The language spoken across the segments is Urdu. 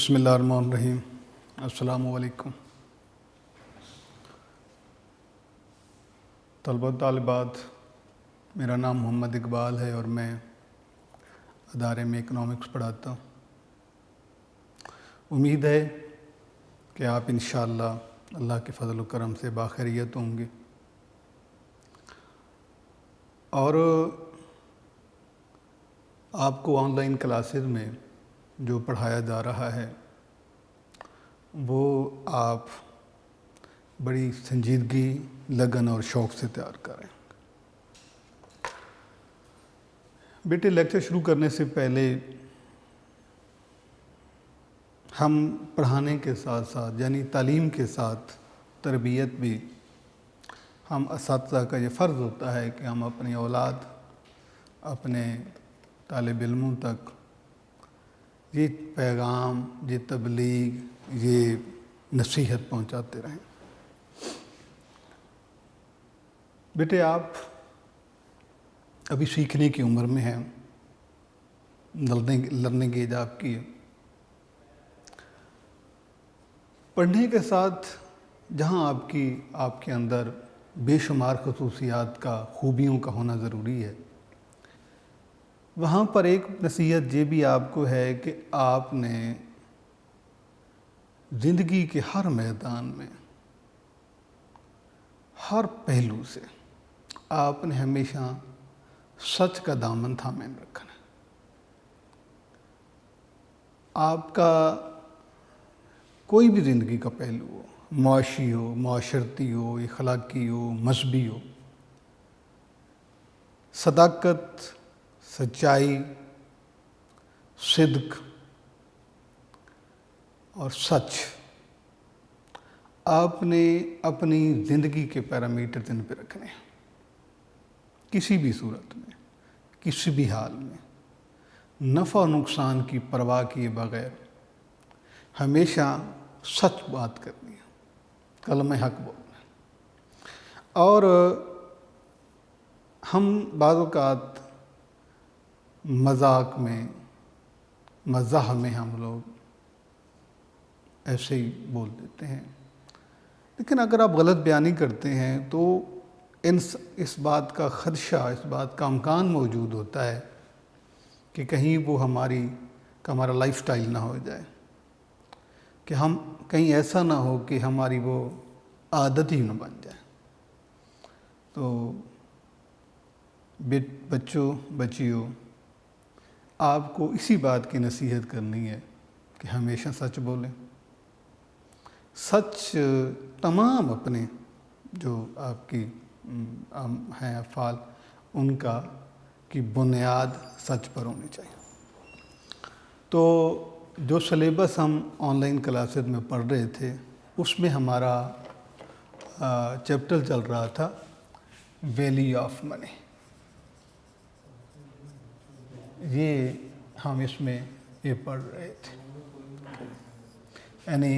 بسم اللہ الرحمن الرحیم۔ السلام علیکم طلبہ و طالبات، میرا نام محمد اقبال ہے اور میں ادارے میں اکنامکس پڑھاتا ہوں۔ امید ہے کہ آپ انشاءاللہ اللہ کے فضل و کرم سے باخیریت ہوں گے، اور آپ کو آن لائن کلاسز میں جو پڑھایا جا رہا ہے وہ آپ بڑی سنجیدگی، لگن اور شوق سے تیار کریں۔ بیٹے، لیکچر شروع کرنے سے پہلے ہم پڑھانے کے ساتھ ساتھ یعنی تعلیم کے ساتھ تربیت بھی، ہم اساتذہ کا یہ فرض ہوتا ہے کہ ہم اپنی اولاد، اپنے طالب علموں تک یہ پیغام، یہ تبلیغ، یہ نصیحت پہنچاتے رہیں۔ بیٹے، آپ ابھی سیکھنے کی عمر میں ہیں، لرننگ ایج آپ کی ہے۔ پڑھنے کے ساتھ جہاں آپ کے اندر بے شمار خصوصیات کا، خوبیوں کا ہونا ضروری ہے، وہاں پر ایک نصیحت یہ بھی آپ کو ہے کہ آپ نے زندگی کے ہر میدان میں، ہر پہلو سے آپ نے ہمیشہ سچ کا دامن تھامے رکھنا ہے۔ آپ کا کوئی بھی زندگی کا پہلو ہو، معاشی ہو، معاشرتی ہو، اخلاقی ہو، مذہبی ہو، صداقت، سچائی، صدق اور سچ، آپ نے اپنی زندگی کے پیرامیٹر ان پہ رکھنے ہیں۔ کسی بھی صورت میں، کسی بھی حال میں، نفع و نقصان کی پرواہ کیے بغیر ہمیشہ سچ بات کرنی ہے، کلمہ حق بولنا ہے۔ اور ہم بعض اوقات مذاق میں، مزاح میں ہم لوگ ایسے ہی بول دیتے ہیں، لیکن اگر آپ غلط بیانی کرتے ہیں تو اس بات کا خدشہ، اس بات کا امکان موجود ہوتا ہے کہ کہیں وہ ہمارا لائف سٹائل نہ ہو جائے، کہ ہم کہیں ایسا نہ ہو کہ ہماری وہ عادت ہی نہ بن جائے۔ تو بچوں، بچیوں، آپ کو اسی بات کی نصیحت کرنی ہے کہ ہمیشہ سچ بولیں۔ سچ تمام اپنے جو آپ کی ہیں افعال، ان کی بنیاد سچ پر ہونی چاہیے۔ تو جو سلیبس ہم آن لائن کلاسز میں پڑھ رہے تھے، اس میں ہمارا چیپٹر چل رہا تھا ویلیو آف منی۔ یہ ہم اس میں یہ پڑھ رہے تھے، یعنی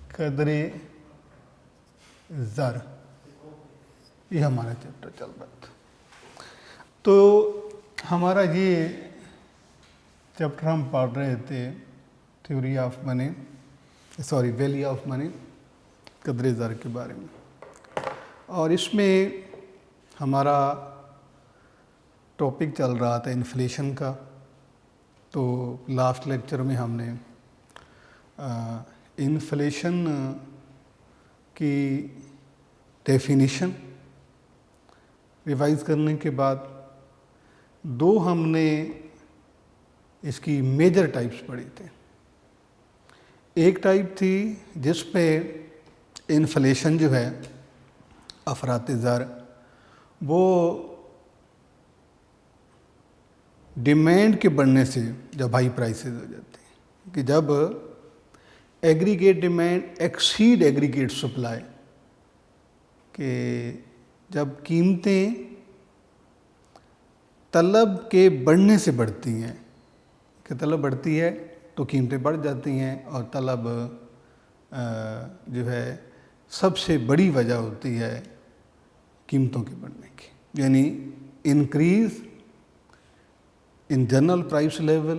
قدر زر، یہ ہمارا چیپٹر چل رہا تھا۔ تو ہمارا یہ چیپٹر ہم پڑھ رہے تھے theory of money, value of money, قدر زر کے بارے میں، اور اس میں ہمارا ٹاپک چل رہا تھا انفلیشن کا۔ تو لاسٹ لیکچر میں ہم نے انفلیشن کی ڈیفینیشن ریوائز کرنے کے بعد ہم نے اس کی میجر ٹائپس پڑھی تھے۔ ایک ٹائپ تھی جس پہ انفلیشن جو ہے، افراط زر، وہ ڈیمانڈ کے بڑھنے سے جب ہائی پرائسز ہو جاتے ہیں، کہ جب aggregate demand exceed aggregate supply, کہ جب قیمتیں طلب کے بڑھنے سے بڑھتی ہیں، کہ طلب بڑھتی ہے تو قیمتیں بڑھ جاتی ہیں، اور طلب جو ہے سب سے بڑی وجہ ہوتی ہے قیمتوں کے بڑھنے کی، یعنی increase in general price level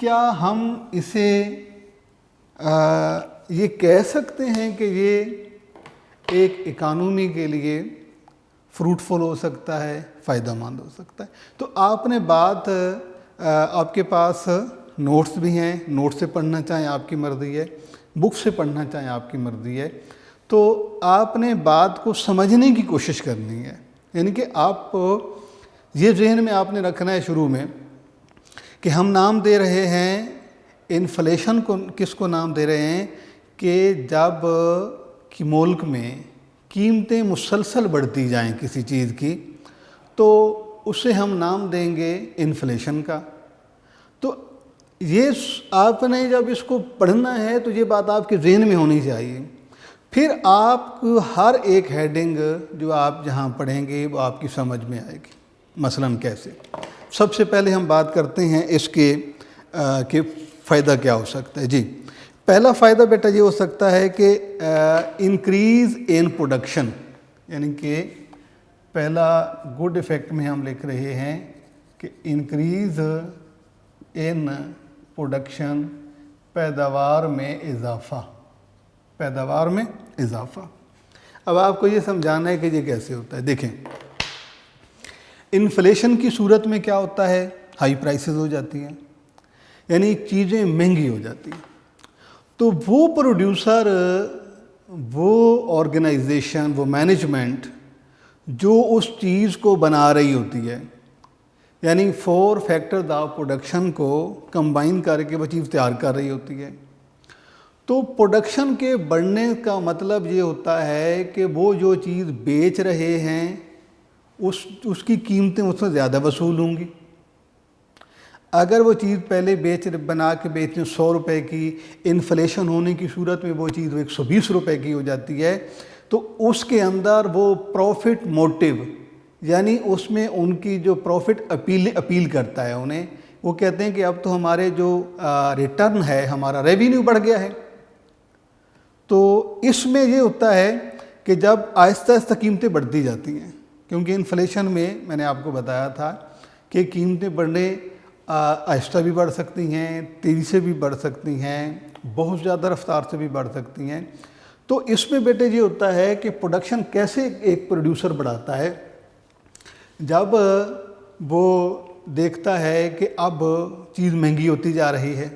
کیا ہم اسے یہ کہہ سکتے ہیں کہ یہ ایک اکانومی کے لیے فروٹفل ہو سکتا ہے، فائدہ مند ہو سکتا ہے؟ تو آپ نے بات آپ کے پاس نوٹس بھی ہیں، نوٹ سے پڑھنا چاہیں آپ کی مرضی ہے، بک سے پڑھنا چاہیں آپ کی مرضی ہے، تو آپ نے بات کو سمجھنے کی کوشش کرنی ہے. یعنی کہ آپ یہ ذہن میں آپ نے رکھنا ہے شروع میں کہ ہم نام دے رہے ہیں انفلیشن کو. کس کو نام دے رہے ہیں؟ کہ جب کہ ملک میں قیمتیں مسلسل بڑھتی جائیں کسی چیز کی تو اسے ہم نام دیں گے انفلیشن کا. تو یہ آپ نے جب اس کو پڑھنا ہے تو یہ بات آپ کے ذہن میں ہونی چاہیے. پھر آپ ہر ایک ہیڈنگ جو آپ جہاں پڑھیں گے وہ آپ کی سمجھ میں آئے گی. مثلاً کیسے؟ سب سے پہلے ہم بات کرتے ہیں اس کے کہ فائدہ کیا ہو سکتا ہے. جی، پہلا فائدہ بیٹا یہ ہو سکتا ہے کہ انکریز ان پروڈکشن. یعنی کہ پہلا گڈ ایفیکٹ میں ہم لکھ رہے ہیں کہ انکریز ان پروڈکشن، پیداوار میں اضافہ، پیداوار میں اضافہ. اب آپ کو یہ سمجھانا ہے کہ یہ کیسے ہوتا ہے. دیکھیں، انفلیشن کی صورت میں کیا ہوتا ہے؟ ہائی پرائسز ہو جاتی ہیں، یعنی چیزیں مہنگی ہو جاتی ہیں. تو وہ پروڈیوسر، وہ آرگنائزیشن، وہ مینجمنٹ جو اس چیز کو بنا رہی ہوتی ہے، یعنی 4 فیکٹرز آف پروڈکشن کو کمبائن کر کے وہ چیز تیار کر رہی ہوتی ہے. تو پروڈکشن کے بڑھنے کا مطلب یہ ہوتا ہے کہ وہ جو چیز بیچ رہے ہیں اس کی قیمتیں اس سے زیادہ وصول ہوں گی. اگر وہ چیز پہلے بنا کے بیچیں 100 روپے کی، انفلیشن ہونے کی صورت میں وہ چیز 120 روپے کی ہو جاتی ہے، تو اس کے اندر وہ پروفٹ موٹیو، یعنی اس میں ان کی جو پروفٹ اپیل کرتا ہے انہیں. وہ کہتے ہیں کہ اب تو ہمارے جو ریٹرن ہے، ہمارا ریونیو بڑھ گیا ہے. تو اس میں یہ ہوتا ہے کہ جب آہستہ آہستہ قیمتیں بڑھتی جاتی ہیں، کیونکہ انفلیشن میں نے آپ کو بتایا تھا کہ قیمتیں بڑھنے آہستہ بھی بڑھ سکتی ہیں، تیزی سے بھی بڑھ سکتی ہیں، بہت زیادہ رفتار سے بھی بڑھ سکتی ہیں. تو اس میں بیٹے یہ ہوتا ہے کہ پروڈکشن کیسے ایک پروڈیوسر بڑھاتا ہے؟ جب وہ دیکھتا ہے کہ اب چیز مہنگی ہوتی جا رہی ہے،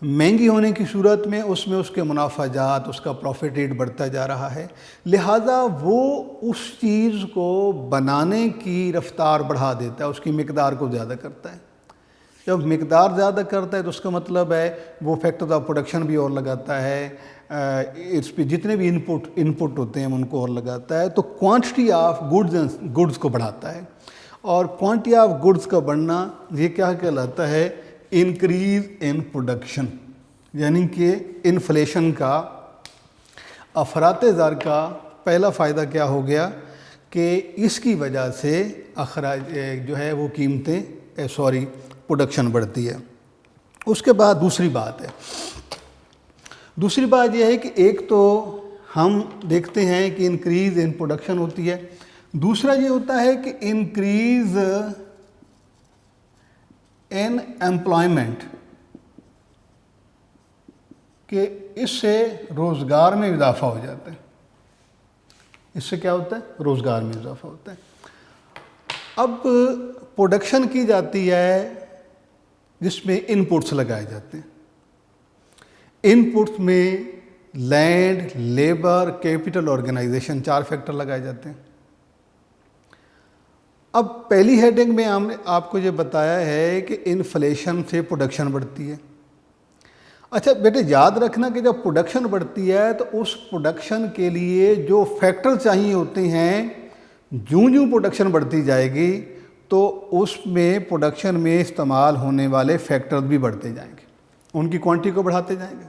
مہنگی ہونے کی صورت میں اس کے منافع جات، اس کا پروفٹ ریٹ بڑھتا جا رہا ہے، لہٰذا وہ اس چیز کو بنانے کی رفتار بڑھا دیتا ہے، اس کی مقدار کو زیادہ کرتا ہے. جب مقدار زیادہ کرتا ہے تو اس کا مطلب ہے وہ فیکٹرز آف پروڈکشن بھی اور لگاتا ہے، اس پہ جتنے بھی انپٹ ہوتے ہیں ان کو اور لگاتا ہے. تو کوانٹٹی آف گڈز کو بڑھاتا ہے، اور کوانٹٹی آف گڈز کا بڑھنا یہ کیا کہلاتا ہے؟ Increase in production. یعنی کہ انفلیشن کا، افراط زر کا پہلا فائدہ کیا ہو گیا کہ اس کی وجہ سے اخراج جو ہے وہ قیمتیں پروڈکشن بڑھتی ہے. اس کے بعد دوسری بات یہ ہے کہ ایک تو ہم دیکھتے ہیں کہ انکریز ان پروڈکشن ہوتی ہے، دوسرا یہ ہوتا ہے کہ انکریز ان ایمپلائمنٹ، کہ اس سے روزگار میں اضافہ ہو جاتا ہے. اس سے کیا ہوتا ہے؟ روزگار میں اضافہ ہوتا ہے. اب پروڈکشن کی جاتی ہے جس میں ان پٹس لگائے جاتے ہیں. ان پٹس میں land, labour, capital, organisation, 4 factor لگائے جاتے ہیں. اب پہلی ہیڈنگ میں ہم نے آپ کو یہ بتایا ہے کہ انفلیشن سے پروڈکشن بڑھتی ہے. اچھا بیٹے یاد رکھنا کہ جب پروڈکشن بڑھتی ہے تو اس پروڈکشن کے لیے جو فیکٹر چاہیے ہوتے ہیں، جوں پروڈکشن بڑھتی جائے گی تو اس میں پروڈکشن میں استعمال ہونے والے فیکٹر بھی بڑھتے جائیں گے، ان کی کوانٹٹی کو بڑھاتے جائیں گے.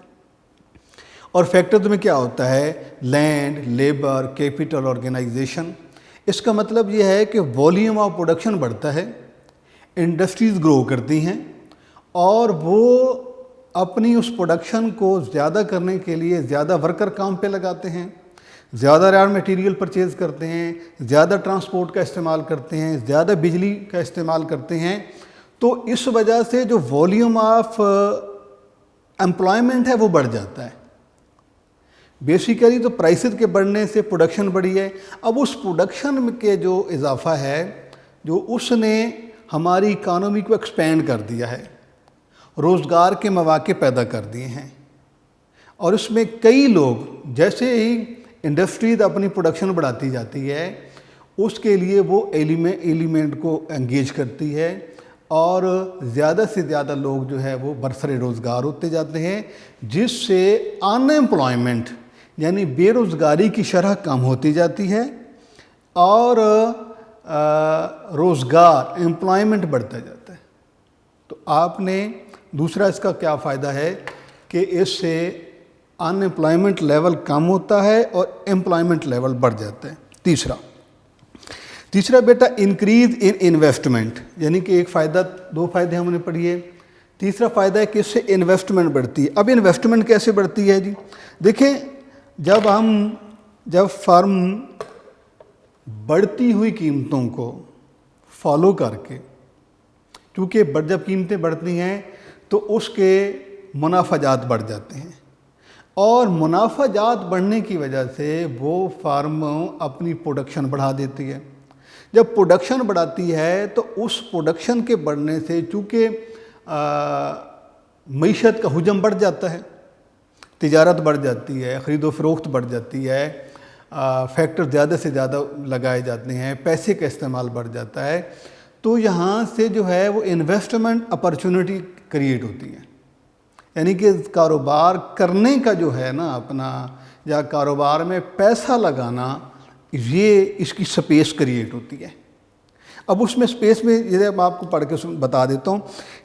اور فیکٹرز میں کیا ہوتا ہے؟ Land, labour, capital, organisation. اس کا مطلب یہ ہے کہ والیوم آف پروڈکشن بڑھتا ہے، انڈسٹریز گرو کرتی ہیں، اور وہ اپنی اس پروڈکشن کو زیادہ کرنے کے لیے زیادہ ورکر کام پہ لگاتے ہیں، زیادہ را میٹیریل پرچیز کرتے ہیں، زیادہ ٹرانسپورٹ کا استعمال کرتے ہیں، زیادہ بجلی کا استعمال کرتے ہیں. تو اس وجہ سے جو والیوم آف امپلائمنٹ ہے وہ بڑھ جاتا ہے. بیسیکلی تو پرائسز کے بڑھنے سے پروڈکشن بڑھی ہے. اب اس پروڈکشن کے جو اضافہ ہے جو اس نے ہماری اکانومی کو ایکسپینڈ کر دیا ہے, روزگار کے مواقع پیدا کر دیے ہیں, اور اس میں کئی لوگ جیسے ہی انڈسٹریز اپنی پروڈکشن بڑھاتی جاتی ہے اس کے لیے وہ ایلیمنٹ کو انگیج کرتی ہے, اور زیادہ سے زیادہ لوگ جو ہے وہ برسر روزگار ہوتے جاتے ہیں, جس سے ان امپلائمنٹ یعنی بے روزگاری کی شرح کم ہوتی جاتی ہے اور روزگار امپلائمنٹ بڑھتا جاتا ہے. تو آپ نے دوسرا اس کا کیا فائدہ ہے کہ اس سے ان امپلائمنٹ لیول کم ہوتا ہے اور امپلائمنٹ لیول بڑھ جاتا ہے. تیسرا بیٹا انکریز ان انویسٹمنٹ, یعنی کہ ایک فائدہ, دو فائدے ہم نے پڑھیے. تیسرا فائدہ ہے کہ اس سے انویسٹمنٹ بڑھتی ہے. اب انویسٹمنٹ کیسے بڑھتی ہے جی؟ دیکھیں, جب فرم بڑھتی ہوئی قیمتوں کو فالو کر کے, کیونکہ جب قیمتیں بڑھتی ہیں تو اس کے منافع جات بڑھ جاتے ہیں, اور منافع جات بڑھنے کی وجہ سے وہ فارم اپنی پروڈکشن بڑھا دیتی ہے. جب پروڈکشن بڑھاتی ہے تو اس پروڈکشن کے بڑھنے سے چونکہ معیشت کا حجم بڑھ جاتا ہے, تجارت بڑھ جاتی ہے, خرید و فروخت بڑھ جاتی ہے, فیکٹر زیادہ سے زیادہ لگائے جاتے ہیں, پیسے کا استعمال بڑھ جاتا ہے, تو یہاں سے جو ہے وہ انویسٹمنٹ اپرچونٹی کریٹ ہوتی ہے. یعنی کہ کاروبار کرنے کا جو ہے نا اپنا, یا کاروبار میں پیسہ لگانا, یہ اس کی سپیس کریٹ ہوتی ہے. اب اس میں سپیس میں یہ میں آپ کو پڑھ کے بتا دیتا ہوں.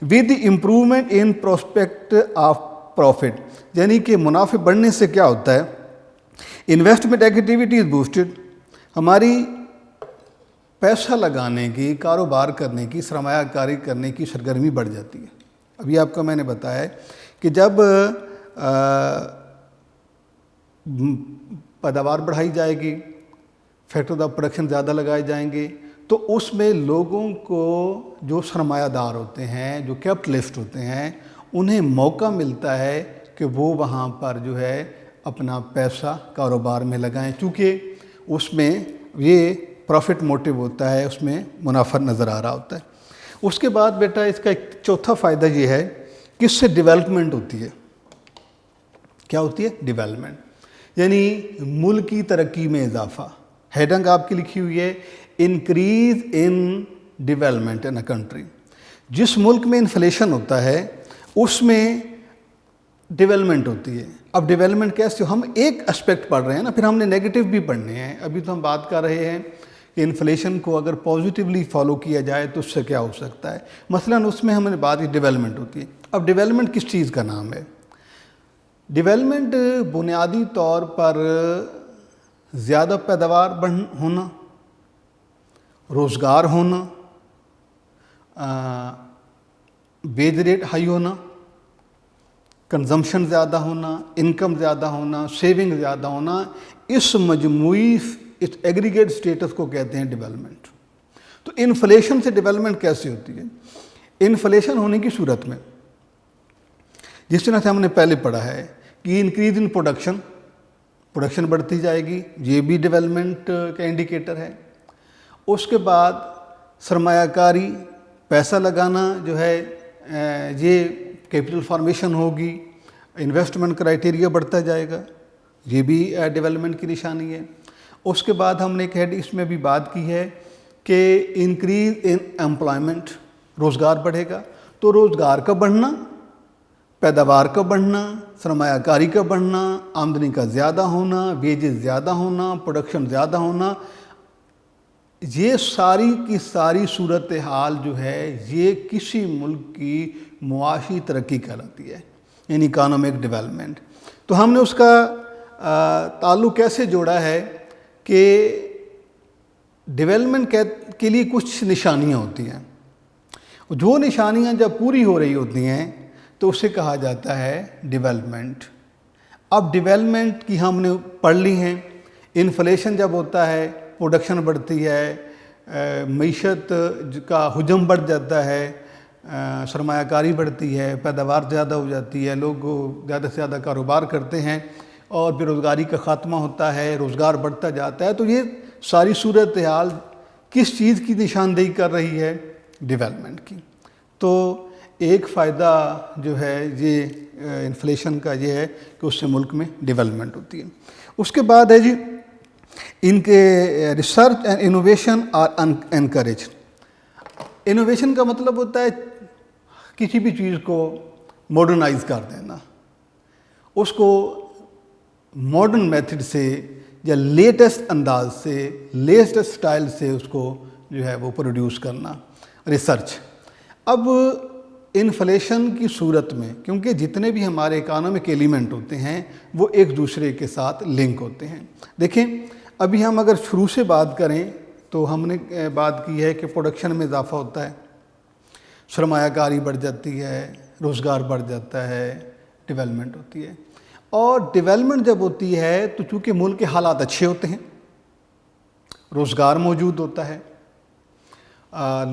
With improvement in prospect of profit, یعنی کہ منافع بڑھنے سے کیا ہوتا ہے, انویسٹمنٹ ایکٹیویٹی از بوسٹڈ, ہماری پیسہ لگانے کی, کاروبار کرنے کی, سرمایہ کاری کرنے کی سرگرمی بڑھ جاتی ہے. ابھی آپ کو میں نے بتایا کہ جب پیداوار بڑھائی جائے گی, فیکٹر آف پروڈکشن زیادہ لگائے جائیں گے, تو اس میں لوگوں کو جو سرمایہ دار ہوتے ہیں, جو کیپٹلسٹ ہوتے ہیں, انہیں موقع ملتا ہے کہ وہ وہاں پر جو ہے اپنا پیسہ کاروبار میں لگائیں, چونکہ اس میں یہ پروفٹ موٹیو ہوتا ہے, اس میں منافع نظر آ رہا ہوتا ہے. اس کے بعد بیٹا اس کا ایک چوتھا فائدہ یہ ہے کہ اس سے ڈیولپمنٹ ہوتی ہے. کیا ہوتی ہے؟ ڈیولپمنٹ, یعنی ملک کی ترقی میں اضافہ. ہیڈنگ آپ کی لکھی ہوئی ہے increase in development in a country. جس ملک میں انفلیشن ہوتا ہے اس میں ڈیولپمنٹ ہوتی ہے. اب ڈیولپمنٹ کیسے؟ ہم ایک اسپیکٹ پڑھ رہے ہیں نا, پھر ہم نے نیگیٹو بھی پڑھنے ہیں. ابھی تو ہم بات کر رہے ہیں کہ انفلیشن کو اگر پازیٹیولی فالو کیا جائے تو اس سے کیا ہو سکتا ہے. مثلاً اس میں ہم نے بات کی ڈیولپمنٹ ہوتی ہے. اب ڈیولپمنٹ کس چیز کا نام ہے؟ ڈیولپمنٹ بنیادی طور پر زیادہ پیداوار ہونا, روزگار ہونا, ویج ریٹ ہائی ہونا, کنزمپشن زیادہ ہونا, انکم زیادہ ہونا, سیونگ زیادہ ہونا, اس مجموعی اس ایگریگیٹ سٹیٹس کو کہتے ہیں ڈیولپمنٹ. تو انفلیشن سے ڈیولپمنٹ کیسے ہوتی ہے؟ انفلیشن ہونے کی صورت میں جس طرح سے ہم نے پہلے پڑھا ہے کہ انکریز ان پروڈکشن بڑھتی جائے گی, یہ بھی ڈیولپمنٹ کا انڈیکیٹر ہے. اس کے بعد سرمایہ کاری, پیسہ لگانا جو ہے, یہ کیپٹل فارمیشن ہوگی, انویسٹمنٹ کرائٹیریا بڑھتا جائے گا, یہ بھی ڈیولپمنٹ کی نشانی ہے. اس کے بعد ہم نے ایک ہیڈ اس میں بھی بات کی ہے کہ انکریز ان امپلائمنٹ, روزگار بڑھے گا. تو روزگار کا بڑھنا, پیداوار کا بڑھنا, سرمایہ کاری کا بڑھنا, آمدنی کا زیادہ ہونا, ویجز زیادہ ہونا, پروڈکشن زیادہ ہونا, یہ ساری کی ساری صورتحال جو ہے یہ کسی ملک کی معاشی ترقی کہلاتی ہے, یعنی اکانومک ڈیولپمنٹ. تو ہم نے اس کا تعلق کیسے جوڑا ہے کہ ڈیولپمنٹ کے لیے کچھ نشانیاں ہوتی ہیں, جو نشانیاں جب پوری ہو رہی ہوتی ہیں تو اسے کہا جاتا ہے ڈیولپمنٹ. اب ڈیولپمنٹ کی ہم نے پڑھ لی ہیں. انفلیشن جب ہوتا ہے, پروڈکشن بڑھتی ہے, معیشت کا حجم بڑھ جاتا ہے, سرمایہ کاری بڑھتی ہے، پیداوار زیادہ ہو جاتی ہے، لوگ زیادہ سے زیادہ کاروبار کرتے ہیں اور بے روزگاری کا خاتمہ ہوتا ہے، روزگار بڑھتا جاتا ہے۔ تو یہ ساری صورتحال کس چیز کی نشاندہی کر رہی ہے؟ ڈیولپمنٹ کی۔ تو ایک فائدہ جو ہے یہ انفلیشن کا یہ ہے کہ اس سے ملک میں ڈیولپمنٹ ہوتی ہے۔ اس کے بعد ہے جی ان کے research and innovation are encourage. Innovation کا مطلب ہوتا ہے کسی بھی چیز کو ماڈرنائز کر دینا، اس کو ماڈرن میتھڈ سے یا لیٹسٹ انداز سے، لیٹسٹ سٹائل سے اس کو جو ہے وہ پروڈیوس کرنا، ریسرچ۔ اب انفلیشن کی صورت میں کیونکہ جتنے بھی ہمارے اکانومک ایلیمنٹ ہوتے ہیں وہ ایک دوسرے کے ساتھ لنک ہوتے ہیں۔ دیکھیں ابھی ہم اگر شروع سے بات کریں تو ہم نے بات کی ہے کہ پروڈکشن میں اضافہ ہوتا ہے، سرمایہ کاری بڑھ جاتی ہے، روزگار بڑھ جاتا ہے، ڈیولپمنٹ ہوتی ہے۔ اور ڈیولپمنٹ جب ہوتی ہے تو چونکہ ملک کے حالات اچھے ہوتے ہیں، روزگار موجود ہوتا ہے،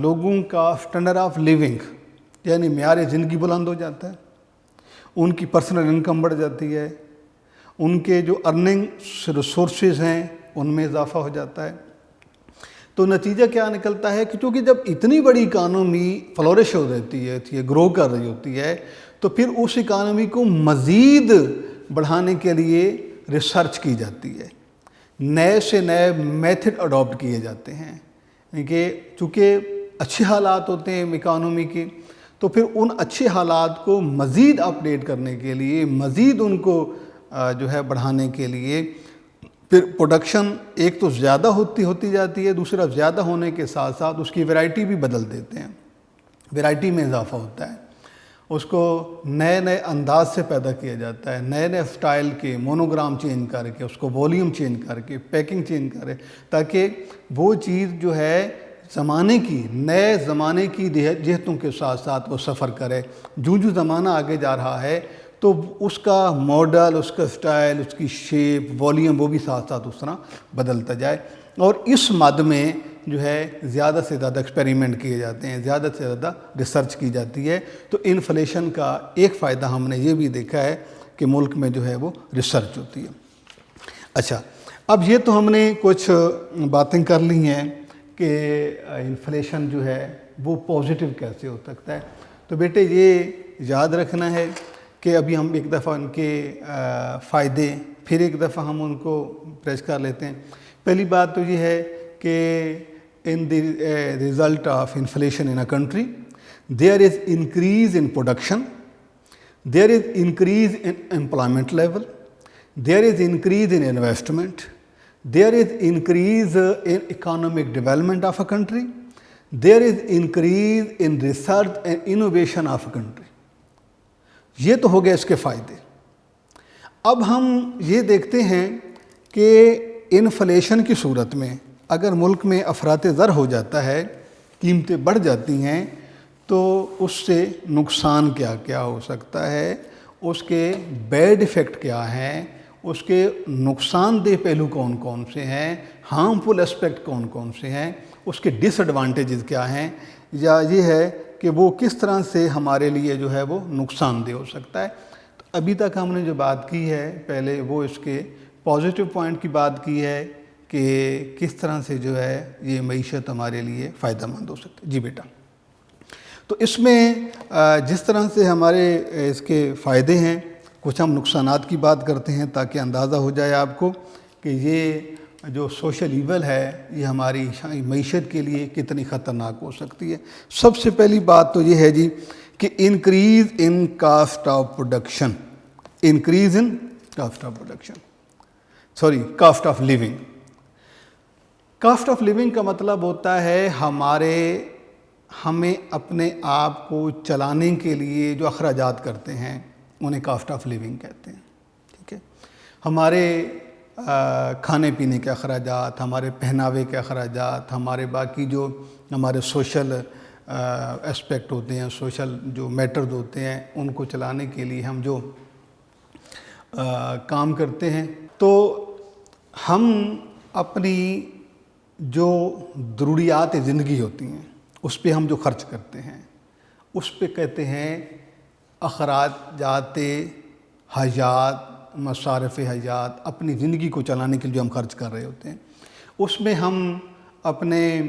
لوگوں کا اسٹینڈرڈ آف لیونگ یعنی معیار زندگی بلند ہو جاتا ہے، ان کی پرسنل انکم بڑھ جاتی ہے، ان کے جو ارننگ ریسورسز ہیں ان میں اضافہ ہو جاتا ہے۔ تو نتیجہ کیا نکلتا ہے کہ چونکہ جب اتنی بڑی اکانومی فلورش ہو رہتی ہے، گرو کر رہی ہوتی ہے، تو پھر اس اکانومی کو مزید بڑھانے کے لیے ریسرچ کی جاتی ہے، نئے سے نئے میتھڈ اڈاپٹ کیے جاتے ہیں کہ چونکہ اچھے حالات ہوتے ہیں اکانومی کے، تو پھر ان اچھے حالات کو مزید اپڈیٹ کرنے کے لیے، مزید ان کو جو ہے بڑھانے کے لیے پھر پروڈکشن ایک تو زیادہ ہوتی جاتی ہے، دوسرا زیادہ ہونے کے ساتھ ساتھ اس کی ویرائٹی بھی بدل دیتے ہیں، ویرائٹی میں اضافہ ہوتا ہے، اس کو نئے نئے انداز سے پیدا کیا جاتا ہے، نئے نئے سٹائل کے مونوگرام چینج کر کے، اس کو والیوم چینج کر کے، پیکنگ چینج کرے، تاکہ وہ چیز جو ہے زمانے کی، نئے زمانے کی جہتوں کے ساتھ ساتھ وہ سفر کرے۔ جو زمانہ آگے جا رہا ہے تو اس کا ماڈل، اس کا سٹائل، اس کی شیپ، والیوم وہ بھی ساتھ ساتھ اس طرح بدلتا جائے۔ اور اس مد میں جو ہے زیادہ سے زیادہ ایکسپیریمنٹ کیے جاتے ہیں، زیادہ سے زیادہ ریسرچ کی جاتی ہے۔ تو انفلیشن کا ایک فائدہ ہم نے یہ بھی دیکھا ہے کہ ملک میں جو ہے وہ ریسرچ ہوتی ہے۔ اچھا، اب یہ تو ہم نے کچھ باتیں کر لی ہیں کہ انفلیشن جو ہے وہ پازیٹیو کیسے ہو سکتا ہے۔ تو بیٹے یہ یاد رکھنا ہے کہ ابھی ہم ایک دفعہ ان کے فائدے پھر ایک دفعہ ہم ان کو پریس کر لیتے ہیں۔ پہلی بات تو یہ ہے کہ in the result of inflation in a country, there is increase in production, there is increase in employment level, there is increase in investment, there is increase in economic development of a country, there is increase in research and innovation of a country. یہ تو ہو گئے اس کے فائدے۔ اب ہم یہ دیکھتے ہیں کہ انفلیشن کی صورت میں اگر ملک میں افراط زر ہو جاتا ہے، قیمتیں بڑھ جاتی ہیں، تو اس سے نقصان کیا کیا ہو سکتا ہے، اس کے بیڈ ایفیکٹ کیا ہیں، اس کے نقصان دہ پہلو کون کون سے ہیں، ہارمفل اسپیکٹ کون کون سے ہیں، اس کے ڈس ایڈوانٹیجز کیا ہیں، یا یہ ہے کہ وہ کس طرح سے ہمارے لیے جو ہے وہ نقصان دہ ہو سکتا ہے۔ تو ابھی تک ہم نے جو بات کی ہے پہلے وہ اس کے پازیٹیو پوائنٹ کی بات کی ہے کہ کس طرح سے جو ہے یہ معیشت ہمارے لیے فائدہ مند ہو سکتی ہے۔ جی بیٹا، تو اس میں جس طرح سے ہمارے اس کے فائدے ہیں، کچھ ہم نقصانات کی بات کرتے ہیں تاکہ اندازہ ہو جائے آپ کو کہ یہ جو سوشل ایول ہے یہ ہماری معیشت کے لیے کتنی خطرناک ہو سکتی ہے۔ سب سے پہلی بات تو یہ ہے جی کہ increase in cost of production, increase in cost of production, cost of living. Cost of living کا مطلب ہوتا ہے ہمیں اپنے آپ کو چلانے کے لیے جو اخراجات کرتے ہیں انہیں کاسٹ آف لیونگ کہتے ہیں، ٹھیک ہے۔ ہمارے کھانے پینے کے اخراجات، ہمارے پہناوے کے اخراجات، ہمارے باقی جو ہمارے سوشل اسپیکٹ ہوتے ہیں، سوشل جو میٹرز ہوتے ہیں، ان کو چلانے کے لیے ہم جو کام کرتے ہیں، تو ہم اپنی جو ضروریات زندگی ہوتی ہیں اس پہ ہم جو خرچ کرتے ہیں، اس پہ کہتے ہیں اخراجات حاجات، مصارف حاجات، اپنی زندگی کو چلانے کے لیے جو ہم خرچ کر رہے ہوتے ہیں، اس میں ہم اپنے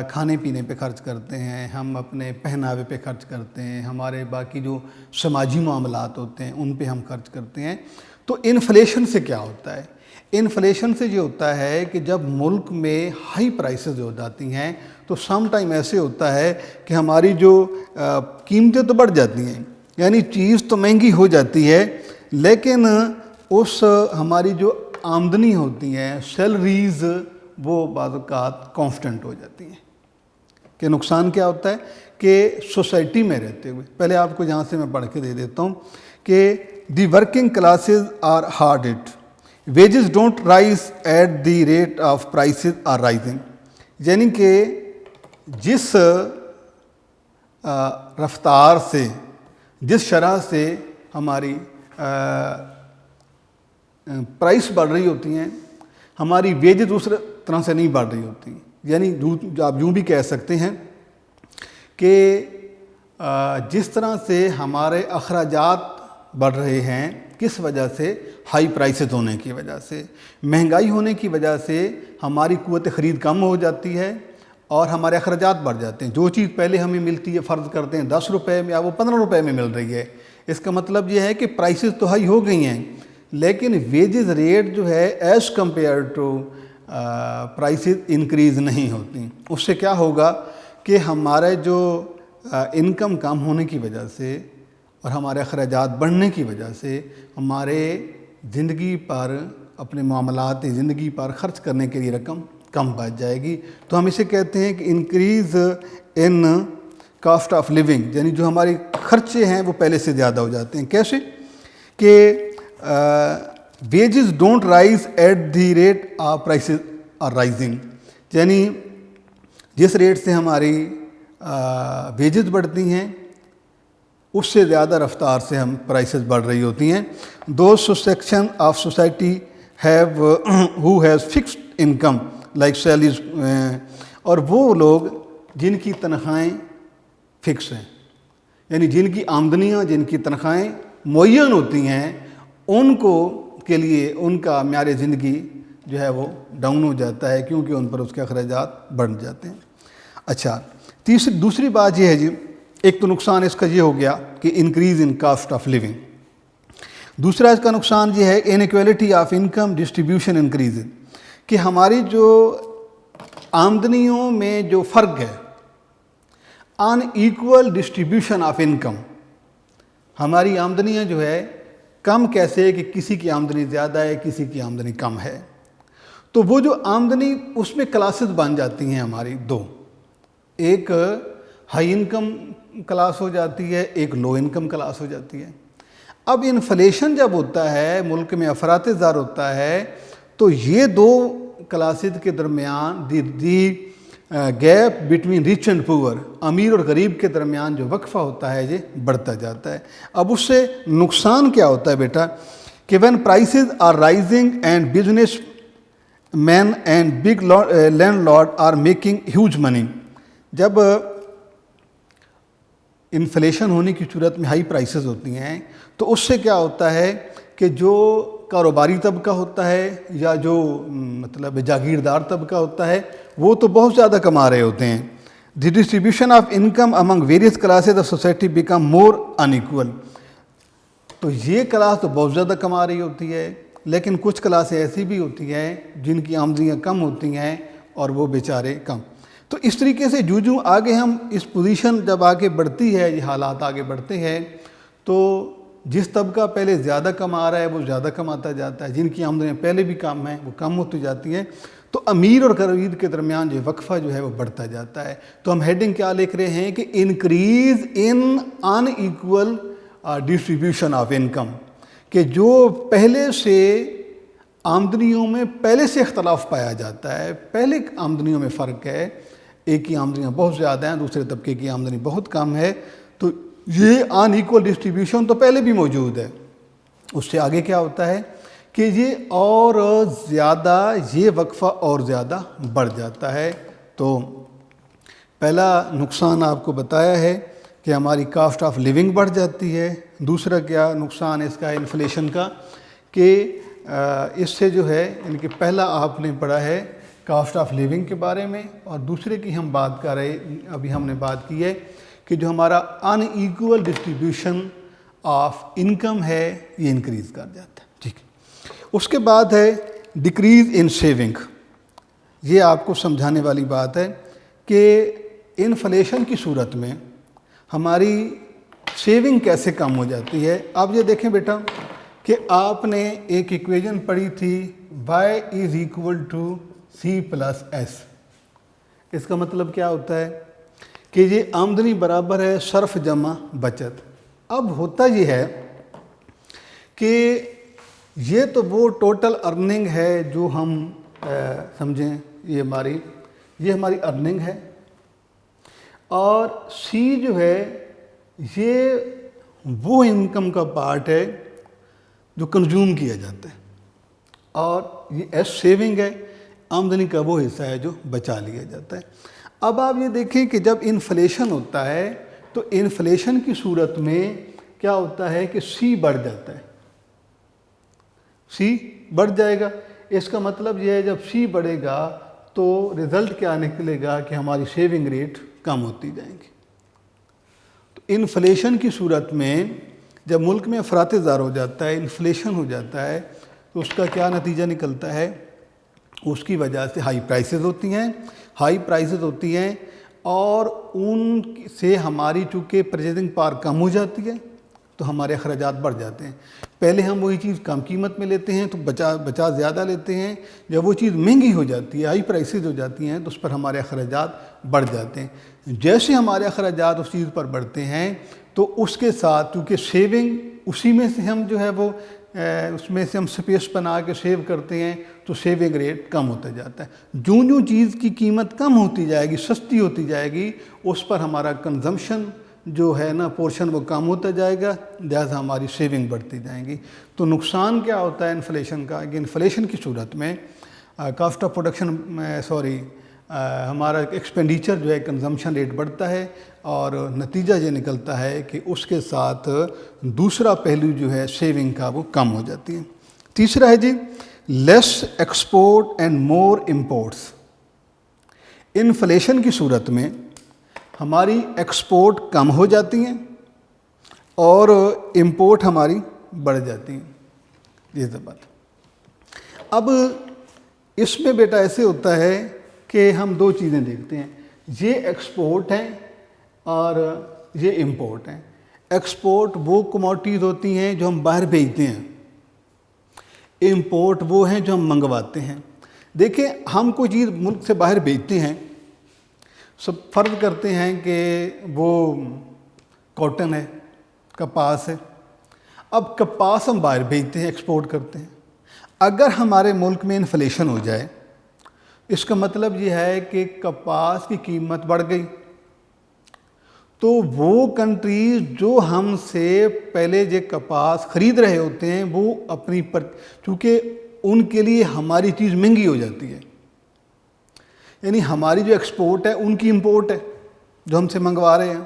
کھانے پینے پہ خرچ کرتے ہیں، ہم اپنے پہناوے پہ خرچ کرتے ہیں، ہمارے باقی جو سماجی معاملات ہوتے ہیں ان پہ ہم خرچ کرتے ہیں۔ تو انفلیشن سے کیا ہوتا ہے؟ انفلیشن سے یہ ہوتا ہے کہ جب ملک میں ہائی پرائسز ہو جاتی ہیں تو سم ٹائم ایسے ہوتا ہے کہ ہماری جو قیمتیں تو بڑھ جاتی ہیں، یعنی چیز تو مہنگی ہو جاتی ہے، لیکن اس ہماری جو آمدنی ہوتی ہیں، سیلریز، وہ بعض اوقات کانسٹنٹ ہو جاتی ہیں۔ کہ نقصان کیا ہوتا ہے کہ سوسائٹی میں رہتے ہوئے، پہلے آپ کو یہاں سے میں پڑھ کے دے دیتا ہوں کہ the working classes are hard hit, wages don't rise at the rate of prices are rising, یعنی کہ جس رفتار سے، جس شرح سے ہماری پرائس بڑھ رہی ہوتی ہیں، ہماری ویجز اس طرح سے نہیں بڑھ رہی ہوتی، یعنی آپ یوں بھی کہہ سکتے ہیں کہ جس طرح سے ہمارے اخراجات بڑھ رہے ہیں، کس وجہ سے؟ ہائی پرائسز ہونے کی وجہ سے، مہنگائی ہونے کی وجہ سے ہماری قوت خرید کم ہو جاتی ہے اور ہمارے اخراجات بڑھ جاتے ہیں۔ جو چیز پہلے ہمیں ملتی ہے، فرض کرتے ہیں 10 روپے میں، یا وہ 15 روپے میں مل رہی ہے، اس کا مطلب یہ ہے کہ پرائسز تو ہائی ہو گئی ہیں، لیکن ویجز ریٹ جو ہے as compare to prices increase نہیں ہوتی۔ اس سے کیا ہوگا کہ ہمارے جو انکم کم ہونے کی وجہ سے اور ہمارے اخراجات بڑھنے کی وجہ سے ہمارے زندگی پر، اپنے معاملات زندگی پر خرچ کرنے کے لیے رقم کم بچ جائے گی۔ تو ہم اسے کہتے ہیں کہ increase in cost of living, یعنی جو ہمارے خرچے ہیں وہ پہلے سے زیادہ ہو جاتے ہیں۔ کیسے؟ کہ wages don't rise at the rate of prices are rising, یعنی جس ریٹ سے ہماری ویجز بڑھتی ہیں اس سے زیادہ رفتار سے ہم پرائسز بڑھ رہی ہوتی ہیں۔ Those section of society have who has fixed income like salaries, اور وہ لوگ جن کی تنخواہیں فکس ہیں، یعنی جن کی آمدنیاں، جن کی تنخواہیں معین ہوتی ہیں، ان کو کے لیے ان کا معیار زندگی جو ہے وہ ڈاؤن ہو جاتا ہے، کیونکہ ان پر اس کے اخراجات بڑھ جاتے ہیں۔ اچھا، دوسری بات یہ ہے جی، ایک تو نقصان اس کا یہ ہو گیا کہ increase in cost of living, دوسرا اس کا نقصان یہ ہے inequality of income distribution increase, کہ ہماری جو آمدنیوں میں جو فرق ہے، unequal distribution of income, ہماری آمدنیاں جو ہے کم کیسے کہ کسی کی آمدنی زیادہ ہے، کسی کی آمدنی کم ہے، تو وہ جو آمدنی اس میں کلاسز بن جاتی ہیں ہماری دو، ایک ہائی انکم کلاس ہو جاتی ہے، ایک لو انکم کلاس ہو جاتی ہے۔ اب انفلیشن جب ہوتا ہے، ملک میں افراط زر ہوتا ہے، تو یہ دو کلاسز کے درمیان the gap between reach and پور، امیر اور غریب کے درمیان جو وقفہ ہوتا ہے یہ بڑھتا جاتا ہے۔ اب اس سے نقصان کیا ہوتا ہے بیٹا کہ when prices are rising and businessman and big landlord are making huge money, جب انفلیشن ہونے کی صورت میں ہائی پرائسز ہوتی ہیں تو اس سے کیا ہوتا ہے کہ جو کاروباری طبقہ ہوتا ہے یا جو مطلب جاگیردار طبقہ ہوتا ہے وہ تو بہت زیادہ کما رہے ہوتے ہیں۔ The distribution of income Umang various classes of society become more in equal, تو یہ کلاس تو بہت زیادہ کما رہی ہوتی ہے، لیکن کچھ کلاسیں ایسی بھی ہوتی ہیں جن کی آمدنیاں کم ہوتی ہیں اور وہ بیچارے کم۔ تو اس طریقے سے جو آگے ہم اس پوزیشن جب آگے بڑھتی ہے، یہ حالات آگے بڑھتے ہیں، تو جس طبقہ پہلے زیادہ کما رہا ہے وہ زیادہ کماتا جاتا ہے، جن کی آمدنیاں پہلے بھی کم ہیں وہ کم ہوتی جاتی ہیں، تو امیر اور غریب کے درمیان جو وقفہ جو ہے وہ بڑھتا جاتا ہے۔ تو ہم ہیڈنگ کیا لکھ رہے ہیں کہ increase in in equal distribution of income, کہ جو پہلے سے آمدنیوں میں پہلے سے اختلاف پایا جاتا ہے، پہلے آمدنیوں میں فرق ہے، ایک کی آمدنیاں بہت زیادہ ہیں، دوسرے طبقے کی آمدنی بہت کم ہے، تو یہ ان ایکول ڈسٹریبیوشن تو پہلے بھی موجود ہے۔ اس سے آگے کیا ہوتا ہے کہ یہ اور زیادہ، یہ وقفہ اور زیادہ بڑھ جاتا ہے۔ تو پہلا نقصان آپ کو بتایا ہے کہ ہماری کاسٹ آف لیونگ بڑھ جاتی ہے. دوسرا کیا نقصان اس کا ہے انفلیشن کا کہ اس سے جو ہے یعنی کہ پہلا آپ نے پڑھا ہے کاسٹ آف لیونگ کے بارے میں، اور دوسرے کی ہم بات کر رہے ابھی ہم نے بات کی ہے کہ جو ہمارا ان ایکول ڈسٹریبیوشن آف انکم ہے یہ انکریز کر جاتا ہے. ٹھیک ہے. اس کے بعد ہے ڈکریز ان سیونگ. یہ آپ کو سمجھانے والی بات ہے کہ انفلیشن کی صورت میں ہماری سیونگ کیسے کم ہو جاتی ہے. آپ یہ دیکھیں بیٹا کہ آپ نے ایک ایکویژن پڑھی تھی y = C+S. اس کا مطلب کیا ہوتا ہے کہ یہ آمدنی برابر ہے صرف جمع بچت. اب ہوتا یہ ہے کہ یہ تو وہ ٹوٹل ارننگ ہے جو ہم سمجھیں یہ ہماری ارننگ ہے، اور C جو ہے یہ وہ انکم کا پارٹ ہے جو کنزیوم کیا جاتا ہے، اور یہ S سیونگ ہے، آمدنی کا وہ حصہ ہے جو بچا لیا جاتا ہے. اب آپ یہ دیکھیں کہ جب انفلیشن ہوتا ہے تو انفلیشن کی صورت میں کیا ہوتا ہے کہ C بڑھ جاتا ہے. C بڑھ جائے گا. اس کا مطلب یہ ہے جب C بڑھے گا تو رزلٹ کیا نکلے گا کہ ہماری سیونگ ریٹ کم ہوتی جائیں گی. تو انفلیشن کی صورت میں جب ملک میں افراط زار ہو جاتا ہے، انفلیشن ہو جاتا ہے، تو اس کا کیا نتیجہ نکلتا ہے؟ اس کی وجہ سے ہائی پرائسز ہوتی ہیں اور ان سے ہماری چونکہ پرچیزنگ پاور کم ہو جاتی ہے تو ہمارے اخراجات بڑھ جاتے ہیں. پہلے ہم وہی چیز کم قیمت میں لیتے ہیں تو بچا زیادہ لیتے ہیں. جب وہ چیز مہنگی ہو جاتی ہے، ہائی پرائسز ہو جاتی ہیں، تو اس پر ہمارے اخراجات بڑھ جاتے ہیں. جیسے ہمارے اخراجات اس چیز پر بڑھتے ہیں تو اس کے ساتھ چونکہ سیونگ اسی میں سے ہم جو ہے وہ اس میں سے ہم سپیس بنا کے سیو کرتے ہیں تو سیونگ ریٹ کم ہوتا جاتا ہے. جو چیز کی قیمت کم ہوتی جائے گی، سستی ہوتی جائے گی، اس پر ہمارا کنزمپشن جو ہے نا پورشن وہ کم ہوتا جائے گا، لہٰذا ہماری سیونگ بڑھتی جائیں گی. تو نقصان کیا ہوتا ہے انفلیشن کا کہ انفلیشن کی صورت میں کاسٹ آف پروڈکشن ہمارا ایکسپینڈیچر جو ہے کنزمپشن ریٹ بڑھتا ہے، اور نتیجہ یہ نکلتا ہے کہ اس کے ساتھ دوسرا پہلو جو ہے سیونگ کا وہ کم ہو جاتی ہے. تیسرا ہے جی less export and more imports. Inflation کی صورت میں ہماری ایکسپورٹ کم ہو جاتی ہیں اور امپورٹ ہماری بڑھ جاتی ہیں. یہ بات. اب اس میں بیٹا ایسے ہوتا ہے کہ ہم دو چیزیں دیکھتے ہیں، یہ ایکسپورٹ ہیں اور یہ امپورٹ ہیں. ایکسپورٹ وہ کموڈٹیز ہوتی ہیں جو ہم باہر بھیجتے ہیں، امپورٹ وہ ہیں جو ہم منگواتے ہیں. دیکھیں ہم کوئی چیز ملک سے باہر بھیجتے ہیں، سب فرض کرتے ہیں کہ وہ کاٹن ہے، کپاس ہے. اب کپاس ہم باہر بھیجتے ہیں، ایکسپورٹ کرتے ہیں. اگر ہمارے ملک میں انفلیشن ہو جائے، اس کا مطلب یہ ہے کہ کپاس کی قیمت بڑھ گئی، تو وہ کنٹریز جو ہم سے پہلے جو کپاس خرید رہے ہوتے ہیں وہ اپنی چونکہ ان کے لیے ہماری چیز مہنگی ہو جاتی ہے، یعنی ہماری جو ایکسپورٹ ہے ان کی امپورٹ ہے جو ہم سے منگوا رہے ہیں.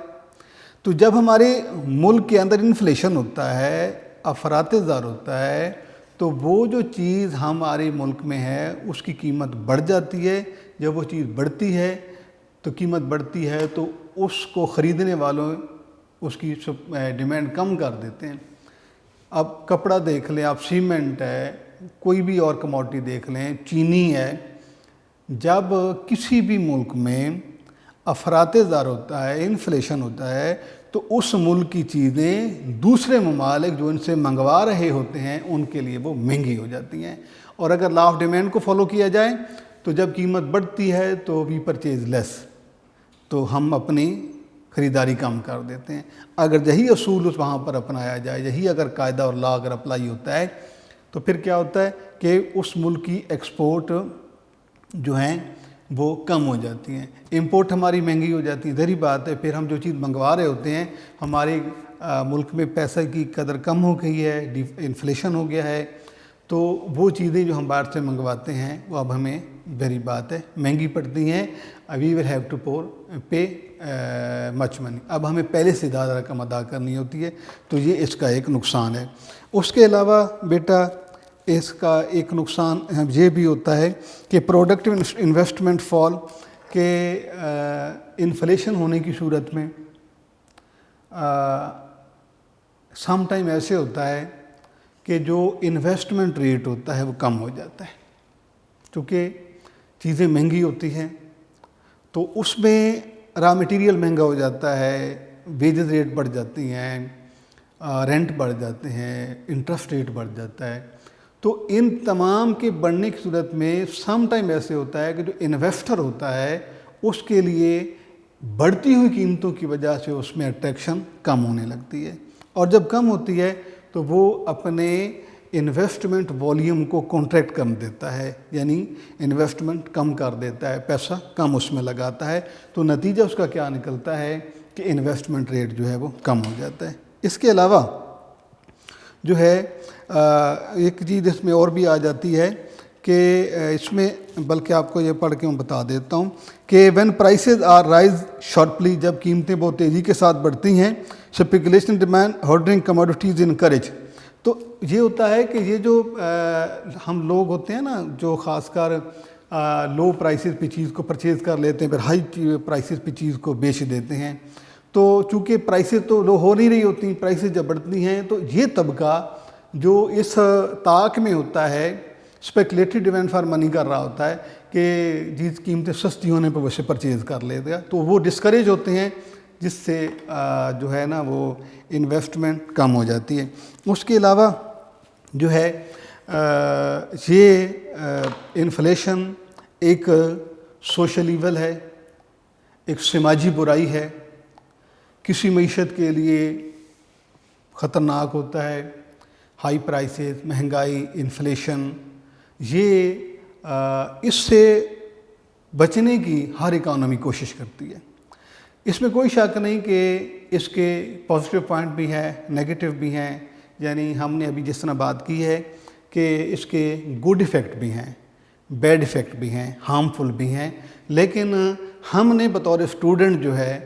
تو جب ہمارے ملک کے اندر انفلیشن ہوتا ہے، افراط زار ہوتا ہے، تو وہ جو چیز ہمارے ملک میں ہے اس کی قیمت بڑھ جاتی ہے. جب وہ چیز بڑھتی ہے تو قیمت بڑھتی ہے تو اس کو خریدنے والوں اس کی ڈیمانڈ کم کر دیتے ہیں. اب کپڑا دیکھ لیں آپ، سیمنٹ ہے، کوئی بھی اور کموڈٹی دیکھ لیں، چینی ہے. جب کسی بھی ملک میں افراط زار ہوتا ہے، انفلیشن ہوتا ہے، تو اس ملک کی چیزیں دوسرے ممالک جو ان سے منگوا رہے ہوتے ہیں ان کے لیے وہ مہنگی ہو جاتی ہیں. اور اگر لا آف ڈیمانڈ کو فالو کیا جائے تو جب قیمت بڑھتی ہے تو وی پرچیز لیس، تو ہم اپنی خریداری کم کر دیتے ہیں. اگر یہی اصول اس وہاں پر اپنایا جائے، یہی اگر قاعدہ اور لا اگر اپلائی ہوتا ہے تو پھر کیا ہوتا ہے کہ اس ملک کی ایکسپورٹ جو ہیں وہ کم ہو جاتی ہیں، امپورٹ ہماری مہنگی ہو جاتی ہے. ظاہری بات ہے پھر ہم جو چیز منگوا رہے ہوتے ہیں، ہمارے ملک میں پیسہ کی قدر کم ہو گئی ہے، انفلیشن ہو گیا ہے، تو وہ چیزیں جو ہم باہر سے منگواتے ہیں وہ اب ہمیں بہری بات ہے، مہنگی پڑتی ہیں. وی ول ہیو ٹو پے مچ منی. اب ہمیں پہلے سے زیادہ رقم ادا کرنی ہوتی ہے، تو یہ اس کا ایک نقصان ہے. اس کے علاوہ بیٹا اس کا ایک نقصان یہ بھی ہوتا ہے کہ پروڈکٹیو انویسٹمنٹ فال، کہ انفلیشن ہونے کی صورت میں سم ٹائم ایسے ہوتا ہے کہ جو انویسٹمنٹ ریٹ ہوتا ہے وہ کم ہو جاتا ہے، چونکہ چیزیں مہنگی ہوتی ہیں تو اس میں را مٹیریل مہنگا ہو جاتا ہے، ویجز ریٹ بڑھ جاتی ہیں، رینٹ بڑھ جاتے ہیں، انٹرسٹ ریٹ بڑھ جاتا ہے. تو ان تمام کے بڑھنے کی صورت میں سم ٹائم ایسے ہوتا ہے کہ جو انویسٹر ہوتا ہے اس کے لیے بڑھتی ہوئی قیمتوں کی وجہ سے اس میں اٹریکشن کم ہونے لگتی ہے، اور جب کم ہوتی ہے تو وہ اپنے انویسٹمنٹ والیوم کو کنٹریکٹ کر دیتا ہے، یعنی انویسٹمنٹ کم کر دیتا ہے، پیسہ کم اس میں لگاتا ہے. تو نتیجہ اس کا کیا نکلتا ہے کہ انویسٹمنٹ ریٹ جو ہے وہ کم ہو جاتا ہے. اس کے علاوہ جو ہے ایک چیز اس میں اور بھی آ جاتی ہے کہ اس میں، بلکہ آپ کو یہ پڑھ کے میں بتا دیتا ہوں کہ when prices are rise sharply, جب قیمتیں بہت تیزی کے ساتھ بڑھتی ہیں، speculation demand hoarding commodities encourage. تو یہ ہوتا ہے کہ یہ جو ہم لوگ ہوتے ہیں نا، جو خاص کر لو پرائسز پہ چیز کو پرچیز کر لیتے ہیں، پھر ہائی پرائسز پہ چیز کو بیچ دیتے ہیں. تو چونکہ پرائسز تو لو ہو نہیں رہی ہوتی، پرائسز جب بڑھتی ہیں تو یہ طبقہ جو اس طاق میں ہوتا ہے، اسپیکولیٹو ڈیمانڈ فار منی کر رہا ہوتا ہے کہ جس قیمتیں سستی ہونے پہ ویسے پرچیز کر لیتے ہیں، تو وہ ڈسکریج ہوتے ہیں، جس سے جو ہے نا وہ انویسٹمنٹ کم ہو جاتی ہے. اس کے علاوہ جو ہے یہ انفلیشن ایک سوشل ایول ہے، ایک سماجی برائی ہے، کسی معیشت کے لیے خطرناک ہوتا ہے. ہائی پرائسز، مہنگائی، انفلیشن، یہ اس سے بچنے کی ہر اکانومی کوشش کرتی ہے. اس میں کوئی شک نہیں کہ اس کے پازیٹیو پوائنٹ بھی ہیں، نیگیٹو بھی ہیں. یعنی ہم نے ابھی جس طرح بات کی ہے کہ اس کے گڈ ایفیکٹ بھی ہیں، بیڈ ایفیکٹ بھی ہیں، ہارمفل بھی ہیں. لیکن ہم نے بطور اسٹوڈنٹ جو ہے،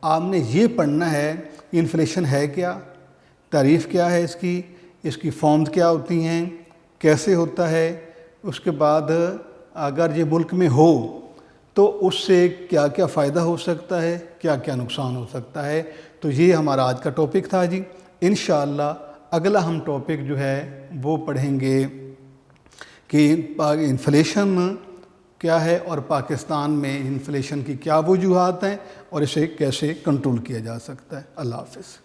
آپ نے یہ پڑھنا ہے انفلیشن ہے کیا، تعریف کیا ہے اس کی فارمز کیا ہوتی ہیں، کیسے ہوتا ہے، اس کے بعد اگر یہ ملک میں ہو تو اس سے کیا کیا فائدہ ہو سکتا ہے، کیا کیا نقصان ہو سکتا ہے. تو یہ ہمارا آج کا ٹاپک تھا جی. انشاءاللہ اگلا ہم ٹاپک جو ہے وہ پڑھیں گے کہ انفلیشن کیا ہے اور پاکستان میں انفلیشن کی کیا وجوہات ہیں اور اسے کیسے کنٹرول کیا جا سکتا ہے. اللہ حافظ.